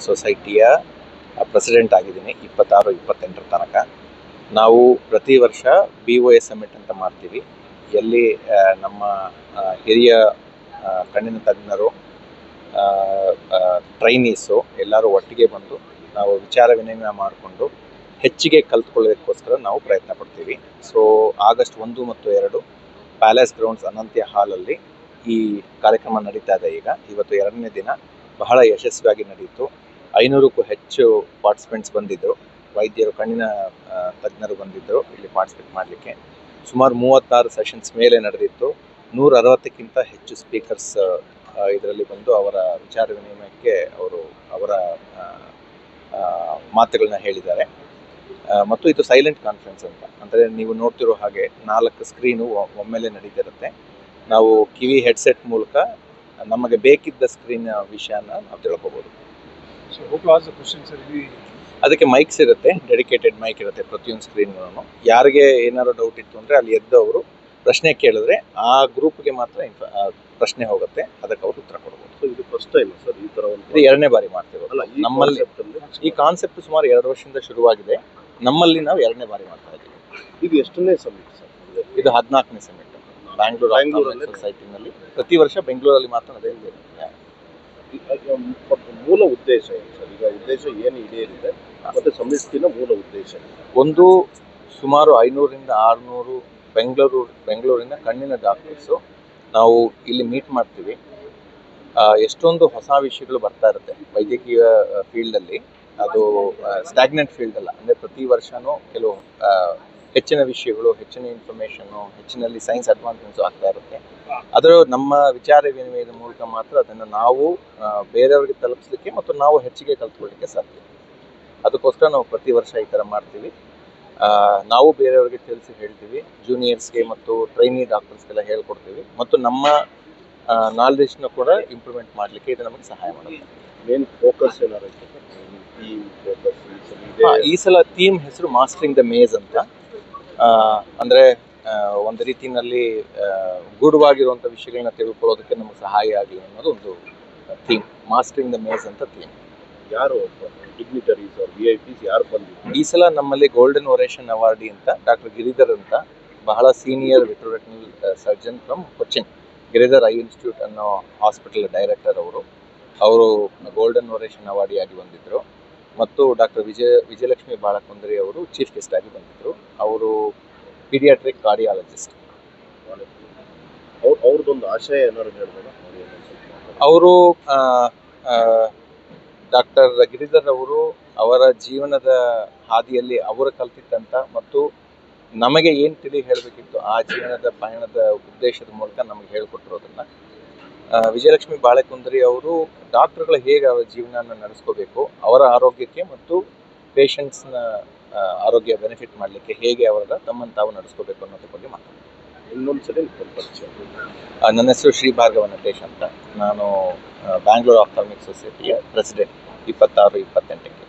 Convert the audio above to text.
ಸೊಸೈಟಿಯ president ಆಗಿದ್ದೀನಿ 26-28 ತನಕ. ನಾವು ಪ್ರತಿ ವರ್ಷ BOA ಸಮಿಟ್ ಅಂತ ಮಾಡ್ತೀವಿ. ಎಲ್ಲಿ ನಮ್ಮ ಹಿರಿಯ ಕಣ್ಣಿನ ತಜ್ಞರು, ಟ್ರೈನೀಸು ಎಲ್ಲರೂ ಒಟ್ಟಿಗೆ ಬಂದು ನಾವು ವಿಚಾರ ವಿನಿಮಯ ಮಾಡಿಕೊಂಡು ಹೆಚ್ಚಿಗೆ ಕಲ್ತ್ಕೊಳ್ಳೋದಕ್ಕೋಸ್ಕರ ನಾವು ಪ್ರಯತ್ನ ಪಡ್ತೀವಿ. ಸೊ ಆಗಸ್ಟ್ 1 ಮತ್ತು 2 ಪ್ಯಾಲೇಸ್ ಗ್ರೌಂಡ್ಸ್ ಅನಂತ್ಯ ಹಾಲಲ್ಲಿ ಈ ಕಾರ್ಯಕ್ರಮ ನಡೀತಾ ಇದೆ. ಇವತ್ತು 2ನೇ ದಿನ ಬಹಳ ಯಶಸ್ವಿಯಾಗಿ ನಡೆಯಿತು. 500ಕ್ಕೂ ಹೆಚ್ಚು ಪಾರ್ಟಿಸಿಪೆಂಟ್ಸ್ ಬಂದಿದ್ದರು. ವೈದ್ಯರು, ಕಣ್ಣಿನ ತಜ್ಞರು ಬಂದಿದ್ದರು ಇಲ್ಲಿ ಪಾರ್ಟಿಸಿಪೇಟ್ ಮಾಡಲಿಕ್ಕೆ. ಸುಮಾರು 36 ಸೆಷನ್ಸ್ ಮೇಲೆ ನಡೆದಿತ್ತು. 160ಕ್ಕಿಂತ ಹೆಚ್ಚು ಸ್ಪೀಕರ್ಸ್ ಇದರಲ್ಲಿ ಬಂದು ಅವರ ವಿಚಾರ ವಿನಿಮಯಕ್ಕೆ ಅವರ ಮಾತುಗಳನ್ನ ಹೇಳಿದ್ದಾರೆ. ಮತ್ತು ಇದು ಸೈಲೆಂಟ್ ಕಾನ್ಫರೆನ್ಸ್ ಅಂತ, ಅಂದರೆ ನೀವು ನೋಡ್ತಿರೋ ಹಾಗೆ 4 ಸ್ಕ್ರೀನು ಒಮ್ಮೆಲೆ ನಡೀತಿರುತ್ತೆ. ನಾವು ಕಿವಿ ಹೆಡ್ಸೆಟ್ ಮೂಲಕ ನಮಗೆ ಬೇಕಿದ್ದ ಸ್ಕ್ರೀನ್ ವಿಷಯನ ನಾವು ತಿಳ್ಕೊಬೋದು. ಅದಕ್ಕೆ ಮೈಕ್ಸ್ ಇರುತ್ತೆ, ಡೆಡಿಕೇಟೆಡ್ ಮೈಕ್ ಇರುತ್ತೆ ಪ್ರತಿಯೊಂದು ಸ್ಕ್ರೀನ್ಗೂ. ಯಾರಿಗೆ ಏನಾದ್ರು ಡೌಟ್ ಇತ್ತು ಅಂದರೆ ಅಲ್ಲಿ ಎದ್ದು ಅವರು ಪ್ರಶ್ನೆ ಕೇಳಿದ್ರೆ ಆ ಗ್ರೂಪ್ಗೆ ಮಾತ್ರ ಪ್ರಶ್ನೆ ಹೋಗುತ್ತೆ, ಅದಕ್ಕೆ ಅವರು ಉತ್ತರ ಕೊಡ್ಬೋದು. ಸೊ ಇದು ಫಸ್ಟ್ ಟೈಮ್ ಸರ್ ಈ ಥರ ಒಂದು? ಇದು 2ನೇ ಬಾರಿ ಮಾಡ್ತಿರೋದು ನಮ್ಮಲ್ಲಿ. ಈ ಕಾನ್ಸೆಪ್ಟ್ ಸುಮಾರು 2 ವರ್ಷದಿಂದ ಶುರುವಾಗಿದೆ. ನಮ್ಮಲ್ಲಿ ನಾವು 2ನೇ ಬಾರಿ ಮಾಡ್ತಾ ಇದ್ದೀವಿ. ಇದು ಎಷ್ಟನೇ ಸಮಿಟ್ ಸರ್? ಇದು 14ನೇ ಸಮಿಟ್ ಬ್ಯಾಂಗ್ಳೂರಲ್ಲಿ ಸೊಸೈಟಿನಲ್ಲಿ. ಪ್ರತಿ ವರ್ಷ ಬೆಂಗಳೂರಲ್ಲಿ ಮಾತ್ರ ನಡೆಯುತ್ತೆ. ಮೂಲ ಉದ್ದೇಶ ಏನು ಸರ್? ಈಗ ಉದ್ದೇಶ ಏನು ಈಡೇರಿದೆ ಮತ್ತು ಸಮಿತಿನ ಮೂಲ ಉದ್ದೇಶ ಒಂದು, ಸುಮಾರು 500ರಿಂದ 600 ಬೆಂಗಳೂರಿನ ಕಣ್ಣಿನ ಡಾಕ್ಟರ್ಸು ನಾವು ಇಲ್ಲಿ ಮೀಟ್ ಮಾಡ್ತೀವಿ. ಎಷ್ಟೊಂದು ಹೊಸ ವಿಷಯಗಳು ಬರ್ತಾ ಇರುತ್ತೆ ವೈದ್ಯಕೀಯ ಫೀಲ್ಡಲ್ಲಿ. ಅದು ಸ್ಟ್ಯಾಗ್ನೆಂಟ್ ಫೀಲ್ಡ್ ಅಲ್ಲ, ಅಂದರೆ ಪ್ರತಿ ವರ್ಷವೂ ಕೆಲವು ಹೆಚ್ಚಿನ ವಿಷಯಗಳು, ಹೆಚ್ಚಿನ ಇನ್ಫಾರ್ಮೇಷನ್ನು, ಹೆಚ್ಚಿನಲ್ಲಿ ಸೈನ್ಸ್ ಅಡ್ವಾನ್ಸ್ಮೆಂಟ್ಸು ಆಗ್ತಾ ಇರುತ್ತೆ. ಅದರ ನಮ್ಮ ವಿಚಾರ ವಿನಿಮಯದ ಮೂಲಕ ಮಾತ್ರ ಅದನ್ನು ನಾವು ಬೇರೆಯವರಿಗೆ ತಲುಪಿಸಲಿಕ್ಕೆ ಮತ್ತು ನಾವು ಹೆಚ್ಚಿಗೆ ಕಲ್ತ್ಕೊಳ್ಳಿಕ್ಕೆ ಸಾಧ್ಯ. ಅದಕ್ಕೋಸ್ಕರ ನಾವು ಪ್ರತಿ ವರ್ಷ ಈ ಥರ ಮಾಡ್ತೀವಿ. ನಾವು ಬೇರೆಯವರಿಗೆ ತಿಳಿಸಿ ಹೇಳ್ತೀವಿ, ಜೂನಿಯರ್ಸ್ಗೆ ಮತ್ತು ಟ್ರೈನಿ ಡಾಕ್ಟರ್ಸ್ಗೆಲ್ಲ ಹೇಳ್ಕೊಡ್ತೀವಿ, ಮತ್ತು ನಮ್ಮ ನಾಲೆಡ್ಜ್ನ ಕೂಡ ಇಂಪ್ರೂವ್ಮೆಂಟ್ ಮಾಡಲಿಕ್ಕೆ ಇದು ನಮಗೆ ಸಹಾಯ ಮಾಡುತ್ತೆ. ಮೇನ್ ಫೋಕಸ್ ಏನಾದ್ರು ಈ ಸಲ ಥೀಮ್ ಹೆಸರು ಮಾಸ್ಟರಿಂಗ್ ದ ಮೇಜ್ ಅಂತ. ಅಂದರೆ ಒಂದು ರೀತಿಯಲ್ಲಿ ಗೂಢವಾಗಿರುವಂಥ ವಿಷಯಗಳನ್ನ ತಿಳ್ಕೊಳ್ಳೋದಕ್ಕೆ ನಮಗೆ ಸಹಾಯ ಆಗಲಿ ಅನ್ನೋದು ಒಂದು ಥೀಮ್. ಮಾಸ್ಟರಿಂಗ್ ದ ಮೇಜ್ ಅಂತ ಥೀಮ್. ಯಾರು ಡಿಗ್ನಿಟರೀಸ್ VIPs ಯಾರು ಬಂದಿದ್ರು ಈ ಸಲ? ನಮ್ಮಲ್ಲಿ ಗೋಲ್ಡನ್ ಒರೇಷನ್ ಅವಾರ್ಡಿ ಅಂತ ಡಾಕ್ಟರ್ ಗಿರಿಧರ್ ಅಂತ, ಬಹಳ senior vitreoretinal surgeon from Cochin, Giridhar eye institute ಅನ್ನೋ ಹಾಸ್ಪಿಟಲ್ ಡೈರೆಕ್ಟರ್ ಅವರು ಗೋಲ್ಡನ್ ಒರೇಷನ್ ಅವಾರ್ಡಿಯಾಗಿ ಬಂದಿದ್ದರು. ಮತ್ತು ಡಾಕ್ಟರ್ ವಿಜಯಲಕ್ಷ್ಮಿ ಬಾಳಕುಂದ್ರಿ ಅವರು ಚೀಫ್ ಗೆಸ್ಟ್ ಆಗಿ ಬಂದಿದ್ದರು. ಅವರು ಪೀಡಿಯಾಟ್ರಿಕ್ ಕಾರ್ಡಿಯಾಲಜಿಸ್ಟ್. ಅವ್ರದ್ದೊಂದು ಆಶಯ ಏನಾದ್ರು ಹೇಳ್ಬೋದಾ? ಅವರು ಡಾಕ್ಟರ್ ಗಿರಿಧರ್ ಅವರು ಅವರ ಜೀವನದ ಹಾದಿಯಲ್ಲಿ ಅವರು ಕಲ್ತಿದ್ದಂಥ ಮತ್ತು ನಮಗೆ ಏನು ತಿಳಿ ಹೇಳಬೇಕಿತ್ತು ಆ ಜೀವನದ ಪಯಣದ ಉದ್ದೇಶದ ಮೂಲಕ ನಮಗೆ ಹೇಳಿಕೊಟ್ಟಿರೋದನ್ನು. ವಿಜಯಲಕ್ಷ್ಮಿ ಬಾಳಕುಂದ್ರಿ ಅವರು ಡಾಕ್ಟರ್ಗಳು ಹೇಗೆ ಅವರ ಜೀವನ ನಡೆಸ್ಕೋಬೇಕು, ಅವರ ಆರೋಗ್ಯಕ್ಕೆ ಮತ್ತು ಪೇಷಂಟ್ಸ್ನ ಆರೋಗ್ಯ ಬೆನಿಫಿಟ್ ಮಾಡಲಿಕ್ಕೆ ಹೇಗೆ ತಮ್ಮನ್ನು ತಾವು ನಡೆಸ್ಕೋಬೇಕು ಅನ್ನೋದ್ರ ಬಗ್ಗೆ ಮಾತಾಡ್ತೀನಿ. ಇನ್ನೊಂದ್ಸರಿ ನನ್ನ ಹೆಸರು ಶ್ರೀ ಭಾರ್ಗವ ನಟೇಶ್ ಅಂತ. ನಾನು ಬ್ಯಾಂಗ್ಳೂರ್ ಆಫ್ಥಾಲ್ಮಿಕ್ ಸೊಸೈಟಿಯ ಪ್ರೆಸಿಡೆಂಟ್ 26-28ಕ್ಕೆ.